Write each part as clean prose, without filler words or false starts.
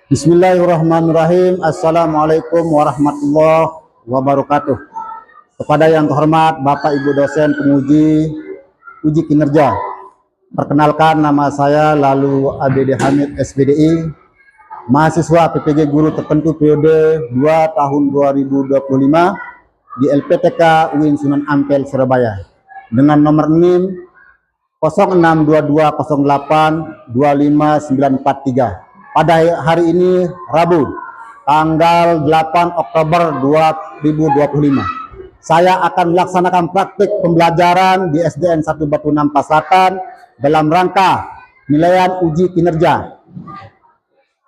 Bismillahirrahmanirrahim. Assalamualaikum warahmatullahi wabarakatuh. Kepada yang terhormat Bapak Ibu dosen penguji uji kinerja, perkenalkan nama saya Lalu ABD Hamid SPDI, mahasiswa PPG Guru Tertentu periode 2 tahun 2025 di LPTK UIN Sunan Ampel Surabaya dengan nomor NIM 062208 25943. Pada hari ini Rabu tanggal 8 Oktober 2025 saya akan melaksanakan praktik pembelajaran di SDN 1 Batu Nampa Selatan dalam rangka penilaian uji kinerja.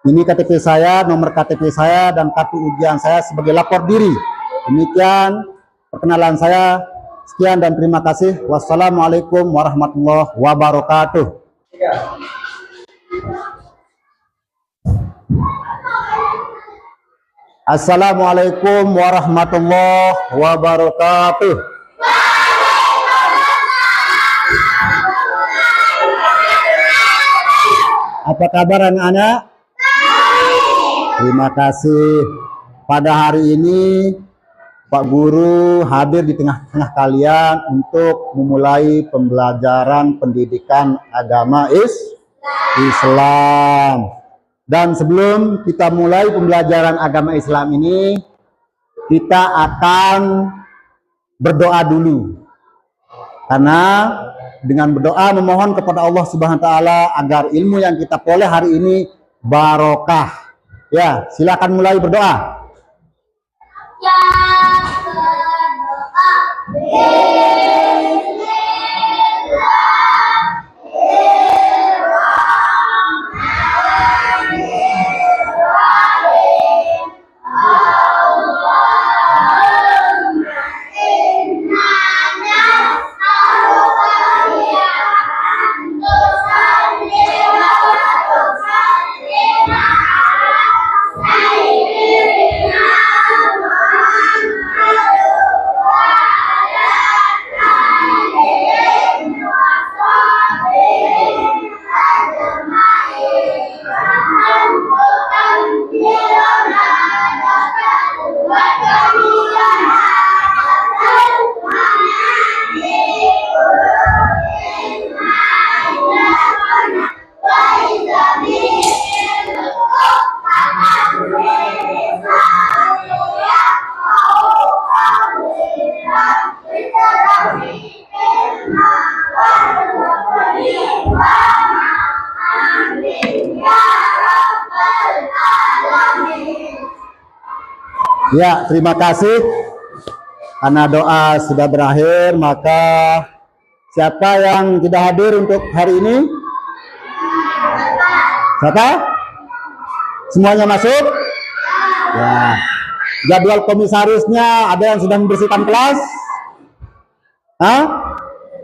Ini KTP saya, nomor KTP saya, dan kartu ujian saya sebagai lapor diri. Demikian perkenalan saya. Sekian dan terima kasih. Wassalamualaikum warahmatullahi wabarakatuh. Assalamualaikum warahmatullahi wabarakatuh. Apa kabar anak-anak? Terima kasih. Pada hari ini Pak Guru hadir di tengah-tengah kalian untuk memulai pembelajaran pendidikan agama Islam. Dan sebelum kita mulai pembelajaran agama Islam ini, kita akan berdoa dulu. Karena dengan berdoa memohon kepada Allah Subhanahu wa taala agar ilmu yang kita peroleh hari ini barokah. Ya, silakan mulai berdoa. Ya, berdoa. Ya, terima kasih. Karena doa sudah berakhir, maka siapa yang tidak hadir untuk hari ini? Siapa? Semuanya masuk? Ya. Jadwal komisarisnya ada yang sudah membersihkan kelas? Hah?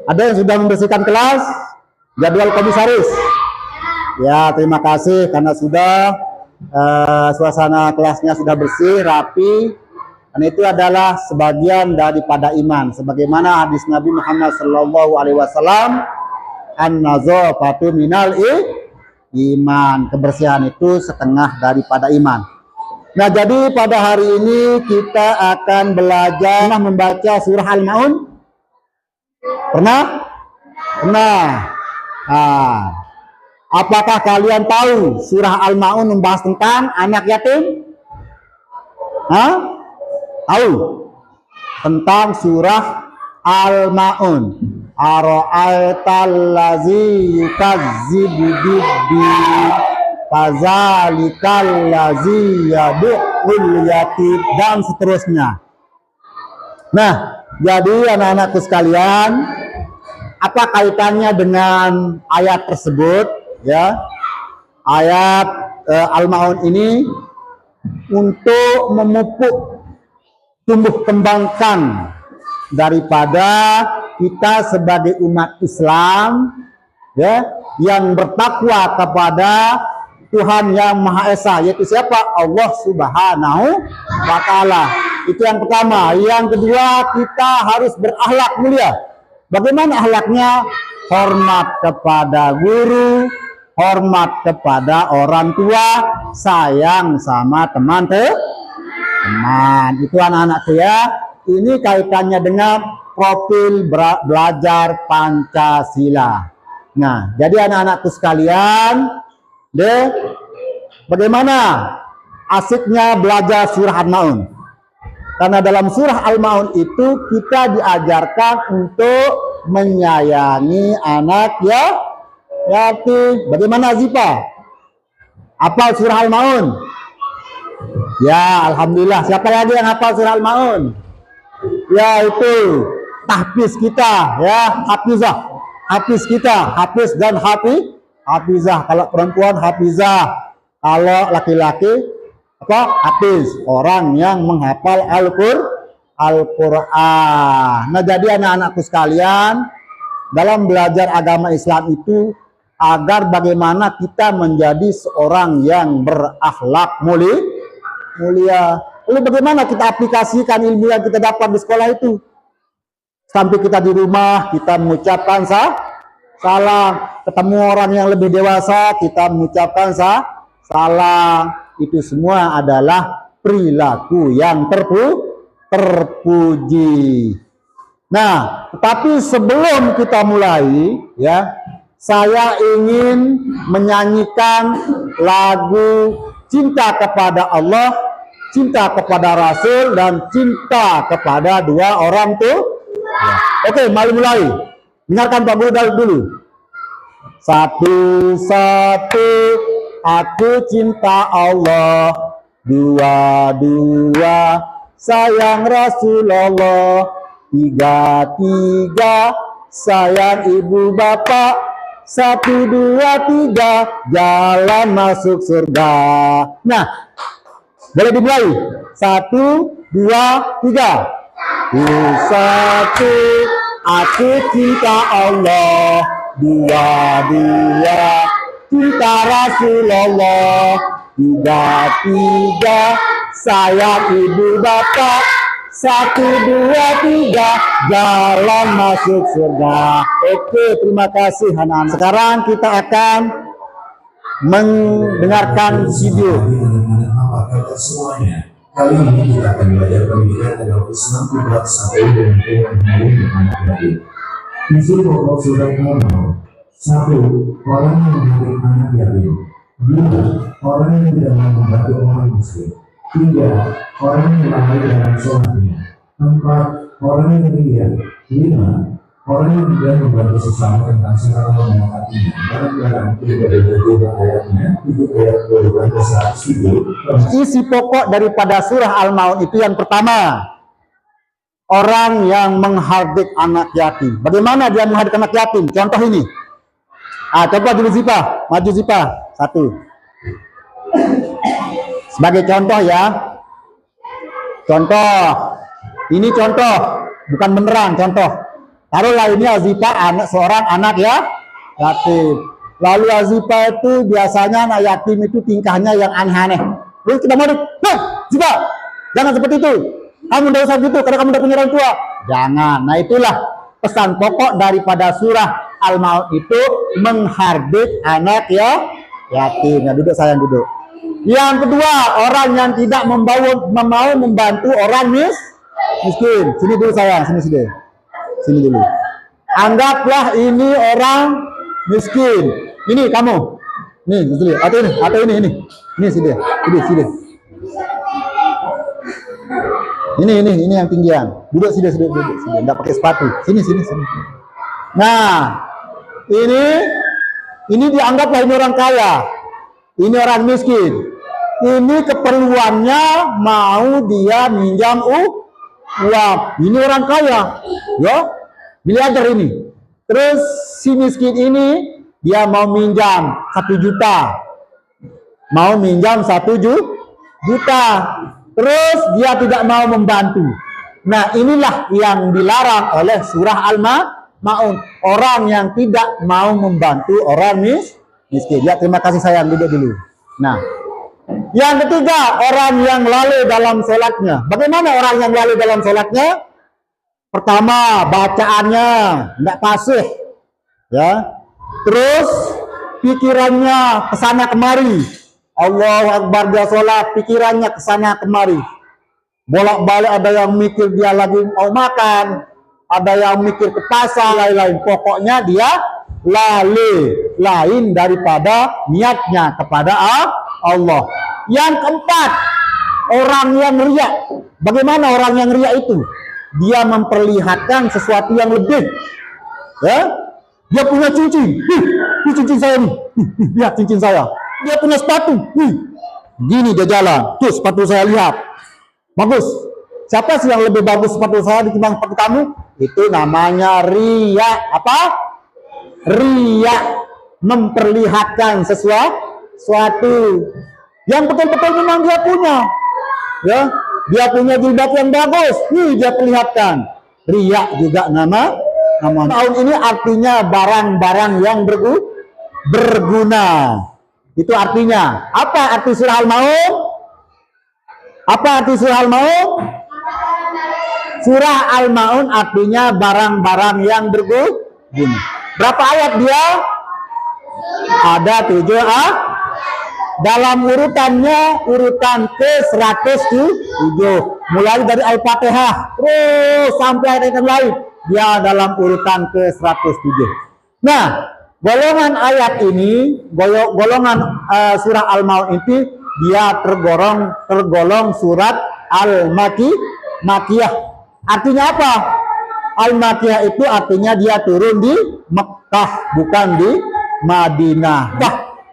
Ada yang sudah membersihkan kelas? Jadwal komisaris? Ya, terima kasih karena sudah suasana kelasnya sudah bersih, rapi, dan itu adalah sebagian daripada iman. Sebagaimana hadis Nabi Muhammad SAW, an-nazafatu minal iman, kebersihan itu setengah daripada iman. Nah, jadi pada hari ini kita akan belajar membaca surah Al-Ma'un. Pernah? Pernah. Apakah kalian tahu surah Al-Ma'un membahas tentang anak yatim? Hah? Tahu? Tentang surah Al-Ma'un. Ara'aital ladzi yukazzibu bid-din fazalikal ladzi yad'ul yatim, dan seterusnya. Nah, jadi anak-anakku sekalian, apa kaitannya dengan ayat tersebut? Ya, ayat Al-Ma'un ini untuk memupuk tumbuh kembangkan daripada kita sebagai umat Islam, ya, yang bertakwa kepada Tuhan yang Maha Esa, yaitu siapa? Allah Subhanahu wa taala. Itu yang pertama. Yang kedua, kita harus berakhlak mulia. Bagaimana akhlaknya? Hormat kepada guru, hormat kepada orang tua, sayang sama teman. Itu anak-anakku ya. Ini kaitannya dengan profil belajar Pancasila. Nah, jadi anak-anakku sekalian, bagaimana asiknya belajar surah Al-Maun? Karena dalam surah Al-Maun itu kita diajarkan untuk menyayangi anak yatim. Bagaimana Zipa? Hafal surah Al-Maun? Ya, alhamdulillah. Siapa lagi yang hafal surah Al-Maun? Ya, itu tahfiz kita, ya, hafizah. Hafiz kita, hafiz dan hafizah. Kalau perempuan hafizah, kalau laki-laki hafiz, orang yang menghafal Al-Quran. Nah, jadi anak-anakku sekalian, dalam belajar agama Islam itu agar bagaimana kita menjadi seorang yang berakhlak mulia. Lalu bagaimana kita aplikasikan ilmu yang kita dapat di sekolah itu? Sampai kita di rumah, kita mengucapkan salam. Ketemu orang yang lebih dewasa, kita mengucapkan salam. Itu semua adalah perilaku yang terpuji. Nah, tetapi sebelum kita mulai, ya, saya ingin menyanyikan lagu cinta kepada Allah, cinta kepada Rasul, dan cinta kepada dua orang tua. Ya. Oke, mari mulai. Dengarkan Pak Guru dulu. Satu-satu, aku cinta Allah. Dua-dua, sayang Rasulullah. Tiga-tiga, sayang ibu bapak. Satu, dua, tiga, jalan masuk surga. Nah, boleh dimulai. Satu, dua, tiga. Satu, aku cinta Allah. Dua-dua, cinta Rasulullah. Tiga-tiga, sayang ibu bapak. Satu, dua, tiga, jalan masuk surga. Oke, terima kasih anak-anak. Sekarang kita akan mendengarkan video. Semuanya. Kali ini kita akan belajar pendidikan agama Islam kitab 1 dengan tema menyayang anak yatim. Isi pokok surat Al-Maun. 1. Orang yang menarik anak yatim. 2. Orang yang tidak mau membantu orang miskin. 3. Orang yang lalai dalam sholatnya. 4. Orang yang demikian. 5. Orang yang tidak membantu sesama tentang segala menyakatinya. Dalam tidak ada ayatnya, itu ayat 107. Isi pokok daripada surah Al-Maun itu yang pertama, orang yang menghardik anak yatim. Bagaimana dia menghardik anak yatim? Contoh ini. Coba dulu Zipa, maju Zipa. Satu. Sebagai contoh ya. Contoh. Ini contoh, bukan beneran contoh. Taruhlah ini Azifa seorang anak yatim. Lalu Azifa itu biasanya anak yatim itu tingkahnya yang aneh-aneh. Terus kita mau Azifa, jangan seperti itu. Kamu tidak usah gitu karena kamu tidak punya orang tua. Jangan. Nah, itulah pesan pokok daripada surah Al-Maun itu, menghardik anak yatim. Nah, duduk sayang, duduk. Yang kedua, orang yang tidak mau membantu orang miskin. Sini dulu sayang, sini. Sini dulu. Anggaplah ini orang miskin. Ini kamu. Nih, betul. Atau ini. Ini sini. Ini yang tinggian. Duduk sini. Enggak pakai sepatu. Sini. Nah, ini dianggaplah ini orang kaya. Ini orang miskin. Ini keperluannya mau dia minjam uang. Ini orang kaya, miliarder ini. Terus si miskin ini dia mau minjam 1 juta, mau minjam 1 juta. Terus dia tidak mau membantu. Nah, inilah yang dilarang oleh surah Al-Maun. Orang yang tidak mau membantu orang miskin. Ya, terima kasih sayang, duduk dulu. Nah, yang ketiga, orang yang lalai dalam sholatnya. Bagaimana orang yang lalai dalam sholatnya? Pertama, bacaannya tidak fasih, ya. Terus pikirannya kesana kemari. Allahu Akbar, dia sholat, pikirannya kesana kemari. Bolak-balik, ada yang mikir dia lagi mau makan, ada yang mikir ke pasar, lain-lain. Pokoknya dia lain daripada niatnya kepada Allah. Yang keempat, orang yang riya. Bagaimana orang yang riya itu? Dia memperlihatkan sesuatu yang lebih. Ya? Dia punya cincin. Ini cincin saya nih. Lihat cincin saya. Dia punya sepatu. Gini dia jalan. Tuh sepatu saya, lihat. Bagus. Siapa sih yang lebih bagus sepatu saya ditimbang sepatu kamu? Itu namanya riya. Apa? Riya. Memperlihatkan sesuatu yang betul-betul memang dia punya. Ya, dia punya jilbab yang bagus. Nih dia perlihatkan. Riya juga nama. Tahun ini artinya barang-barang yang berguna. Itu artinya. Apa arti surah Al-Maun? Apa arti surah Al-Maun? Surah Al-Maun artinya barang-barang yang berguna. Berapa ayat dia? Ada 7 dalam urutannya, urutan ke-107. Mulai dari Al-Fatihah terus sampai ayat yang lain. Dia dalam urutan ke-107. Nah, golongan ayat ini, golongan surah Al-Maun ini, dia tergolong surat Al-Makiyah. Artinya apa? Al-Makiyah itu artinya dia turun di Mekah, bukan di Madinah.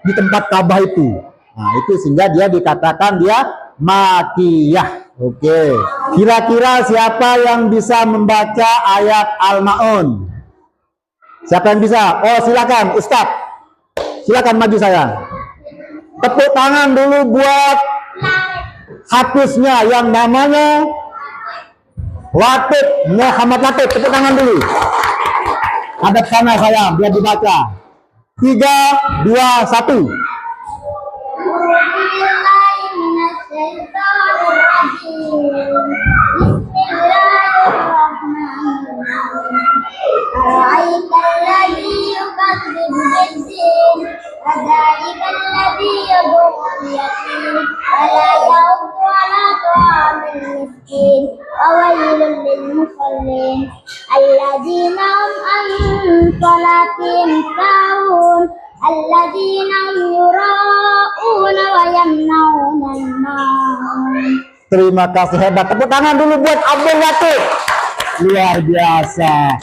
Di tempat Ka'bah itu. Nah, itu sehingga dia dikatakan dia Makiyah. Oke. Kira-kira siapa yang bisa membaca ayat Al-Maun? Siapa yang bisa? Oh, silakan Ustaz. Silakan maju saya. Tepuk tangan dulu buat hafiznya yang namanya Latif, Muhammad Latif. Tepuk tangan dulu. Hadap sana saya biar dibaca. 3, 2, 1. أرأيت الذي يكذب بالدين فذلك الذي يدعو اليتيم ولا يحض على طعام المسكين وويل للمصلين الذين هم عن صلاتهم ساهون الذين هم يراءون ويمنعون الماعون. Terima kasih, hebat. Tepuk tangan dulu buat Abdul Latif. Luar biasa.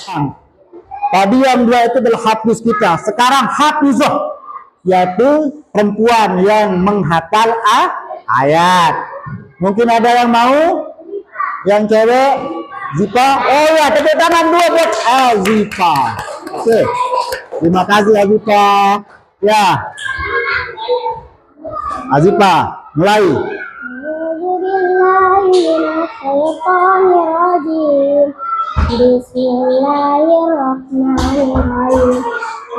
Tadi yang dua itu adalah hafiz kita. Sekarang hafizah, yaitu perempuan yang menghafal ayat. Mungkin ada yang mau? Yang cewek? Zipa? Oh ya, tepuk tangan dua buat Zipa. Oke. Terima kasih Zipa. Ya. Zipa, mulai. Bismillahirrahmanirrahim.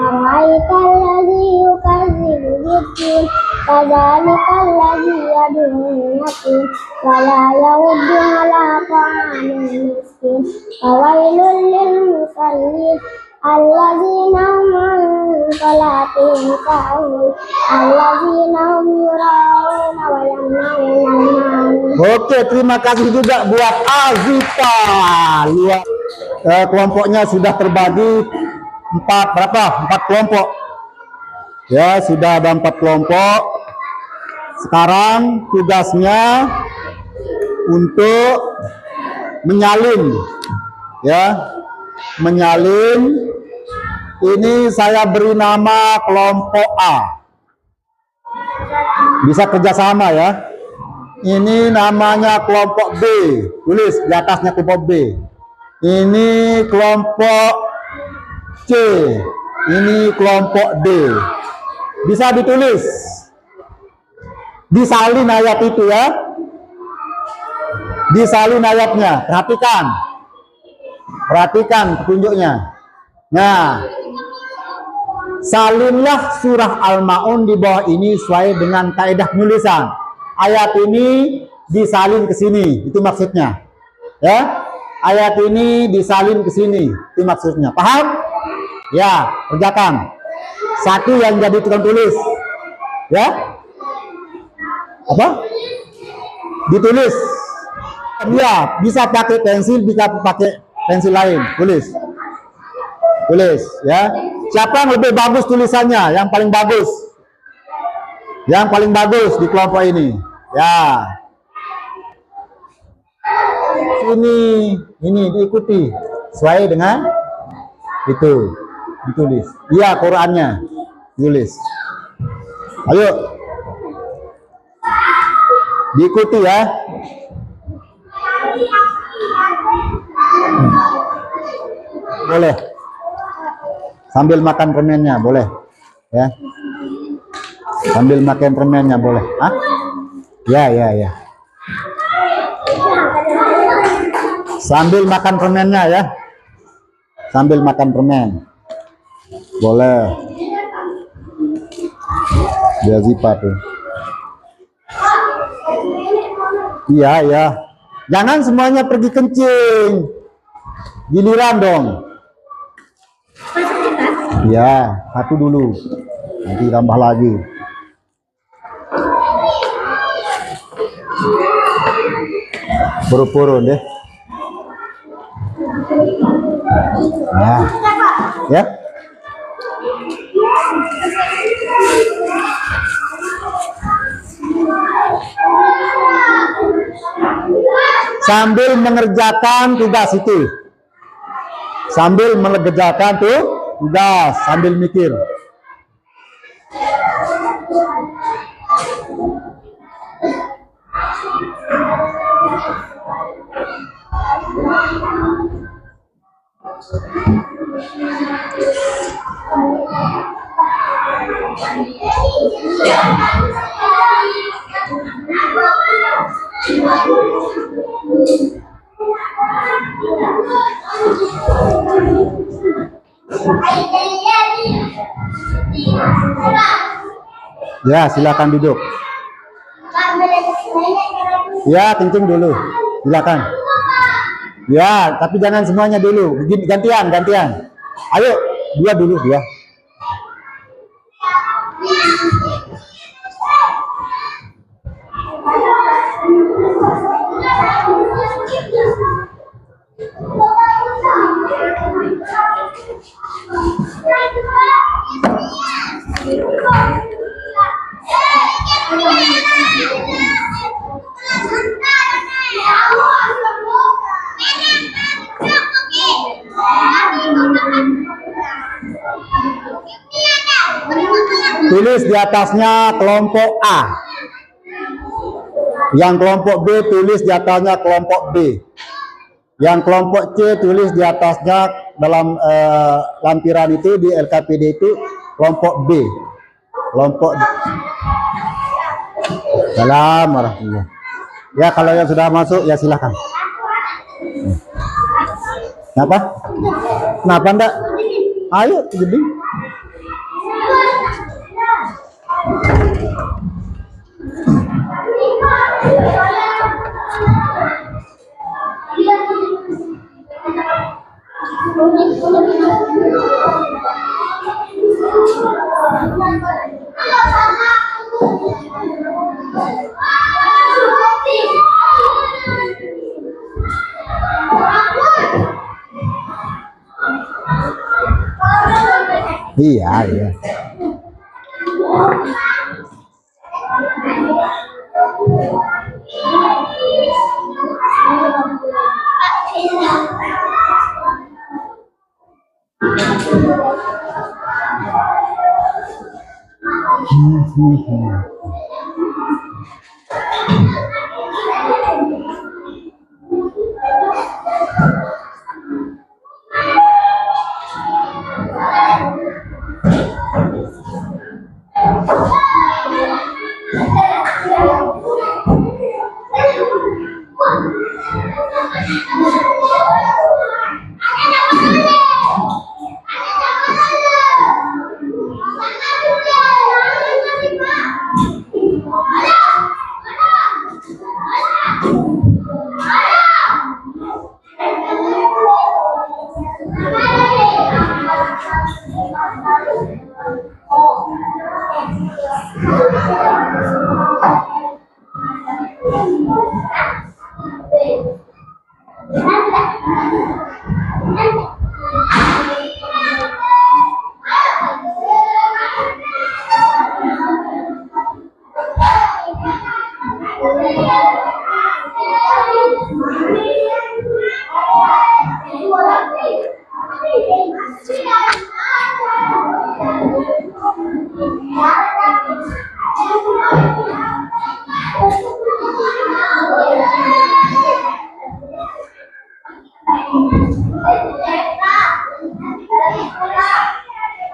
Ara'aita allazi yukazzibu bid-din fadzalika allazi yad'u yatim wa la yahuddu 'ala ta'amil miskin fawailul lil musallin allazina hum 'an salatihim sahun allazina hum yura'una wa yamna'una al-ma'un. Oke, terima kasih juga buat Azita. Luar. Kelompoknya sudah terbagi 4 kelompok. Ya, sudah ada 4 kelompok. Sekarang tugasnya untuk menyalin. Ya, menyalin. Ini saya beri nama kelompok A. Bisa kerjasama ya. Ini namanya kelompok B. Tulis di atasnya kelompok B. Ini kelompok C. Ini kelompok D. Bisa ditulis. Disalin ayat itu ya. Disalin ayatnya. Perhatikan. Perhatikan petunjuknya. Nah, salinlah surah Al-Maun di bawah ini sesuai dengan kaidah penulisan. Ayat ini disalin ke sini, itu maksudnya. Ya, ayat ini disalin ke sini, itu maksudnya. Paham? Ya, kerjakan. satu yang jadi tukang tulis. Ya? Apa? Ditulis. Ya, bisa pakai pensil, bisa pakai pensil lain. Tulis. Tulis, ya. Siapa yang lebih bagus tulisannya? Yang paling bagus. Yang paling bagus di kelompok ini. Ya. Ini diikuti sesuai dengan itu. Ditulis. Iya, Qurannya. Tulis. Ayo. Diikuti ya. Boleh. Sambil makan permennya boleh. Ya. Sambil makan permennya boleh. Hah? Ya. Sambil makan permennya ya. Sambil makan permen. Boleh. Dia Zipa tuh. Iya. Jangan semuanya pergi kencing. Giliran dong. Iya, satu dulu. Nanti tambah lagi. Puru-puru deh. Nah, ya. Sambil mengerjakan tugas itu. Sambil mengerjakan tugas, sambil mikir. Ya, silakan duduk. Ya, kencing dulu. Silakan. Ya, tapi jangan semuanya dulu. Begini, gantian. Ayo, dua dulu, dua. Tulis di atasnya kelompok A. Yang kelompok B tulis di atasnya kelompok B. Yang kelompok C tulis di atasnya dalam lampiran itu di LKPD itu kelompok B. Kelompok D. Salam warahmatullahi. Ya, kalau yang sudah masuk ya silakan. Kenapa? Kenapa enggak? Ayo, jadi. Iya.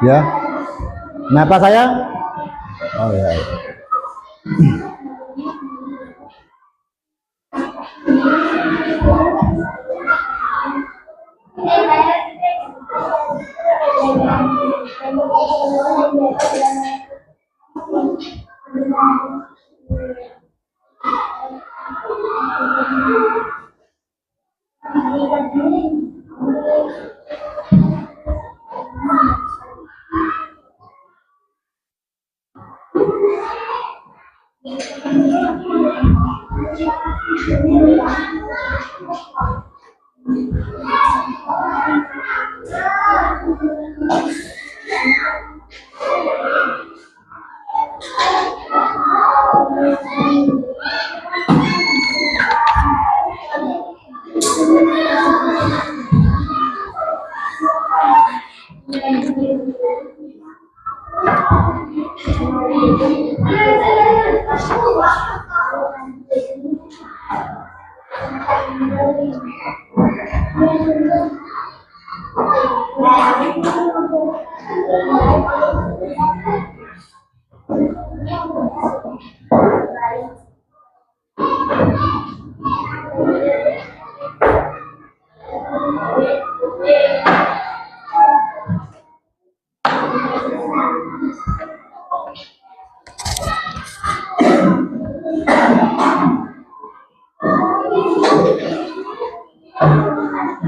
Ya. Kenapa sayang? Oh ya.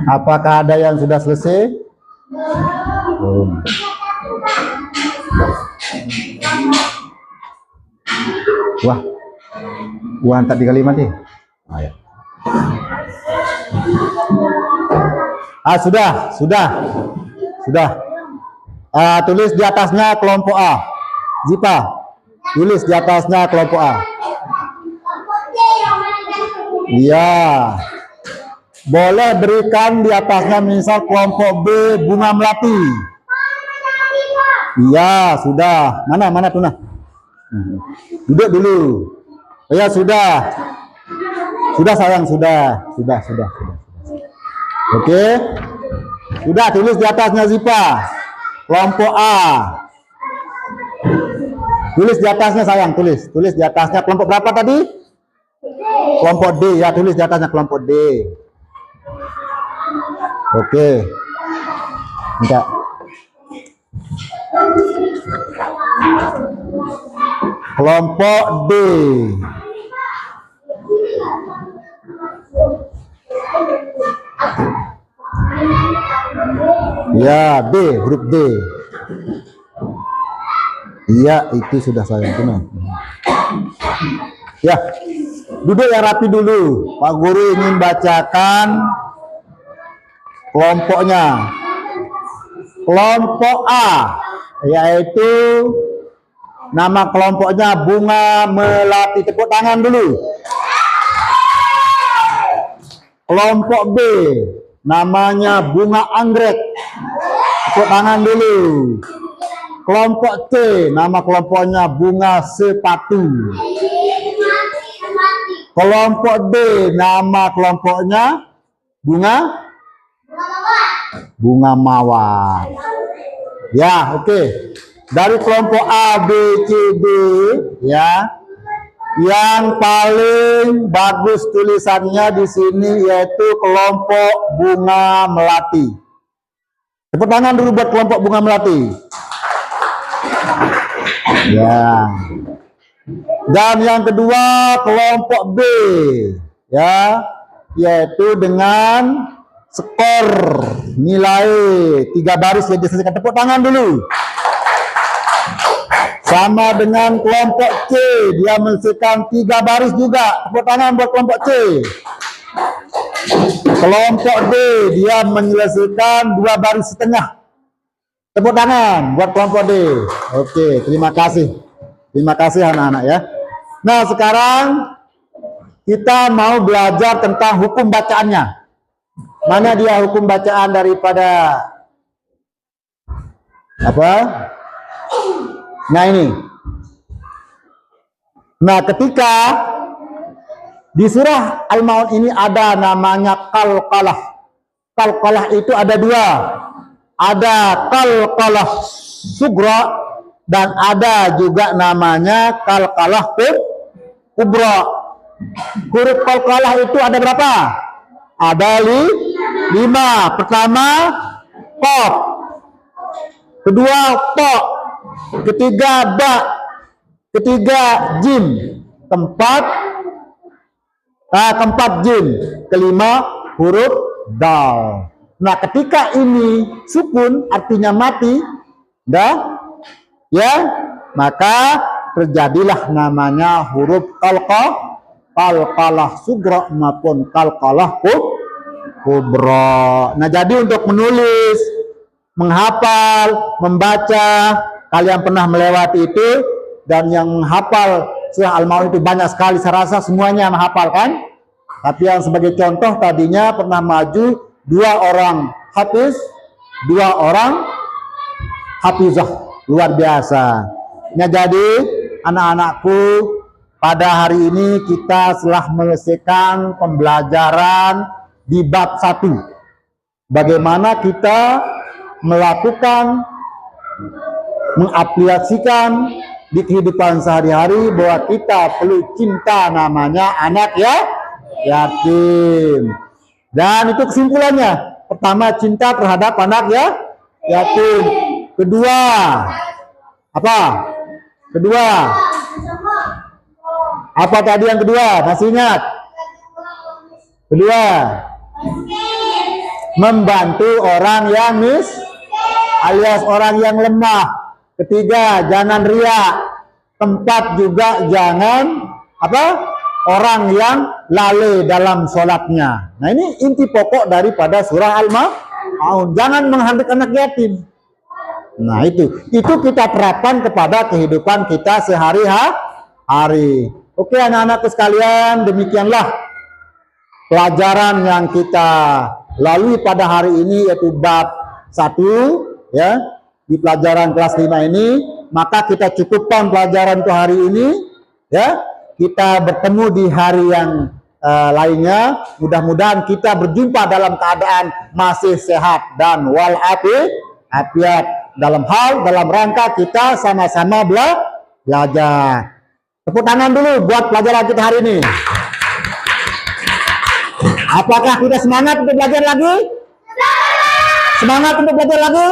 Apakah ada yang sudah selesai? Belum. Wah, gua hantar di kalimat nih. Ayo. Sudah. Tulis di atasnya kelompok A. Zipa, tulis di atasnya kelompok A. Iya. Boleh berikan di atasnya misal kelompok B bunga melati. Iya, sudah. Mana Tuna? Duduk dulu. Ya sudah. Sudah sayang, sudah. Oke. Sudah, tulis di atasnya Zipa. Kelompok A. Tulis di atasnya sayang, tulis di atasnya kelompok berapa tadi? Kelompok D ya, tulis di atasnya kelompok D. Oke. Enggak. Kelompok D. Ya, D, huruf D. Iya, itu sudah saya benar. Ya, duduk yang rapi dulu. Pak Guru ingin bacakan kelompoknya. Kelompok A, yaitu nama kelompoknya bunga melati. Tepuk tangan dulu. Kelompok B, namanya bunga anggrek. Tepuk tangan dulu. Kelompok C, nama kelompoknya bunga sepatu. Kelompok D, nama kelompoknya bunga mawar. Ya, oke. Dari kelompok A, B, C, D, ya. Yang paling bagus tulisannya di sini yaitu kelompok bunga melati. Tepuk tangan dulu buat kelompok bunga melati. Ya. Dan yang kedua kelompok B, ya, yaitu dengan skor nilai 3 baris yang diselesaikan. Tepuk tangan dulu. Sama dengan kelompok C, dia menyelesaikan 3 baris juga. Tepuk tangan buat kelompok C. Kelompok D, dia menyelesaikan 2 baris setengah. Tepuk tangan buat kelompok D. Oke, terima kasih. Terima kasih anak-anak ya. Nah, sekarang kita mau belajar tentang hukum bacaannya. Mana dia hukum bacaan daripada apa? Nah ini. Nah, ketika di surah Al-Maun ini ada namanya qalqalah. Qalqalah itu ada 2. Ada qalqalah sugra dan ada juga namanya qalqalah kubra. Huruf qalqalah itu ada berapa? Ada 5. Pertama qaf, kedua ta, ketiga ba, ketiga jim, keempat jim, kelima huruf dal. Nah, ketika ini sukun artinya mati, ya, maka terjadilah namanya huruf qalqalah sugra maupun qalqalah kubra. Nah, jadi untuk menulis, menghafal, membaca, kalian pernah melewati itu, dan yang menghafal surah Al-Maun itu banyak sekali, saya rasa semuanya menghafal kan? Tapi yang sebagai contoh tadinya pernah maju 2 orang hafiz, 2 orang hafizah, luar biasa. Nah, jadi anak-anakku, pada hari ini kita telah menyelesaikan pembelajaran di bab 1. Bagaimana kita melakukan, mengaplikasikan di kehidupan sehari-hari bahwa kita perlu cinta namanya anak yatim. Dan itu kesimpulannya. Pertama, cinta terhadap anak yatim. Kedua, apa? Apa tadi yang kedua? Masih ingat? Kedua, membantu orang yang alias orang yang lemah. Ketiga, jangan riak. Keempat juga jangan orang yang lalai dalam sholatnya. Nah, ini inti pokok daripada surah Al-Maun. Jangan menghardik anak yatim. Nah, itu kita terapkan kepada kehidupan kita sehari-hari. Oke, anak-anakku sekalian, demikianlah pelajaran yang kita lalui pada hari ini, yaitu bab 1 ya, di pelajaran kelas 5 ini. Maka kita cukupkan pelajaran untuk hari ini ya. Kita bertemu di hari yang lainnya. Mudah-mudahan kita berjumpa dalam keadaan masih sehat dan walafiat, dalam rangka kita sama-sama belajar. Tepuk tangan dulu buat pelajaran kita hari ini. Apakah kita semangat untuk belajar lagi? Semangat untuk belajar lagi?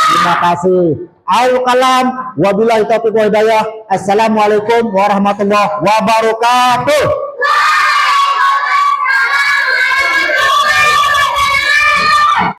Terima kasih. Aul kalam, wabillahi taufiq wa hidayah. Assalamualaikum warahmatullahi wabarakatuh.